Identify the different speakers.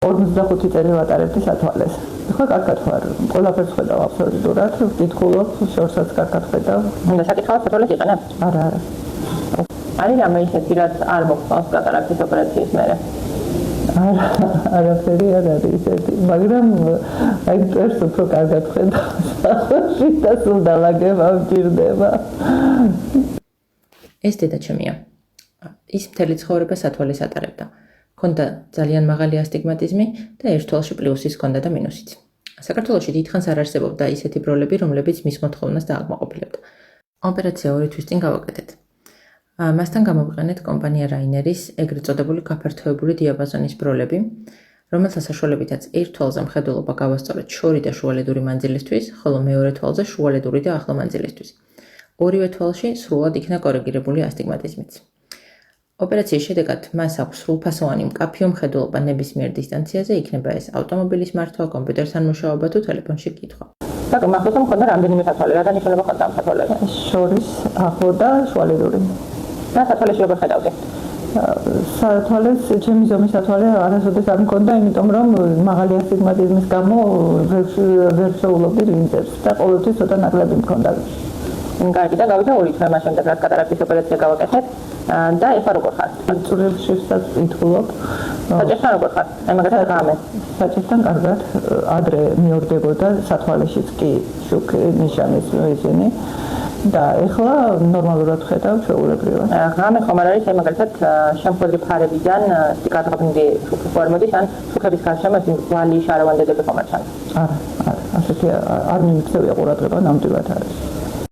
Speaker 1: 45 წელი ვატარებდი სათვალეს. ხო, კარგად ვარ. ყველაფერს ხედავ აბსოლუტურად. ვკითხულობ, შორსაც კარგად ხედავ.
Speaker 2: უნდა საკითხავთ სათვალეს იყენებთ?
Speaker 1: არა.
Speaker 2: არის რამე ისეთი, რაც არ მოხსოვს კატარაქტის ოპერაციის მერე?
Speaker 1: არაფერი არ არის ისეთი, მაგრამ აი წერს უფრო კარგად ხედავ. და სულ დალაგება მჭირდება.
Speaker 3: ეს დედაჩემია. ის მთელი ცხოვრება სათვალეს ატარებდა. ჰქონდა ძალიან მაღალი ასტიგმატიზმი და ერთ თვალში პლუსიც ჰქონდა და მინუსიც. საქართველოში დიდხანს არ არსებობდა ისეთი ბროლები, რომლებიც მის მოთხოვნას დააკმაყოფილებდა. ოპერაცია 2 თვის წინ გავაკეთეთ. მასთან გამოვიყენეთ კომპანია რაინერის ეგრეთ წოდებული გაფართოებული დიაპაზონის ბროლები, რომელთა საშუალებითაც ერთ თვალზე მხედველობა გავასწორეთ შორი და შუალედური მანძილისთვის, ხოლო მეორე თვალზე შუალედური და ახლო მანძილისთვის. ორივე თვალში სრულად იქნა კორეგირებული ასტიგმატიზმიც. ოპერაციის შედეგად მას აქვს სრულფასოვანი მკაფიო მხედველობა ნებისმიერ დისტანციაზე, იქნება ეს ავტომობილის მართვა, კომპიუტერთან მუშაობა თუ ტელეფონში კითხვა.
Speaker 2: ბატონო, მახსოვს რომ მქონდა რამდენიმე სათვალე, რა დანიშნულება ჰქონდა ამ სათვალეზე?
Speaker 1: შორის ახლო და შუალედური.
Speaker 2: და სათვალეში როგორ ხედავდი?
Speaker 1: სათვალეს, ჩემი ზომის სათვალე არასოდეს არ მქონდა, იმიტომ რომ მაღალი ასტიგმატიზმის გამო ვერ შეულობდი ლინზებს და ყოველთვის ცოტა ნაკლები მქონდა.
Speaker 2: კარგი, და გავიდა 2 თვე მას შემდეგ, რაც კატარაქტის ოპერაცია გავაკეთეთ და ეხლა როგორ ხარ?
Speaker 1: წვრილშივსაც ვკითხულობ.
Speaker 2: საჭესთან როგორ ხარ? აი მაგათაც გამე.
Speaker 1: საჭესთან კარგად, ადრე მიორდებოდა სათვალეშიც კი შუქი, ნიშანის ისინი. და ეხლა ნორმალურად ხედავ ჩვეულებრივად.
Speaker 2: ღამე ხომ არ არის აი მაგალითად შემოხვედრი ფარებიდან სტიკადღებინდი შუქი ხო არ მოდის ან შუქების გარშემო ეს ვალი შარავანდედები ხომ არ ჩანს?
Speaker 1: არა, ასეთი არ მიმიქცევია ყურადღება, ნამდვილად არის.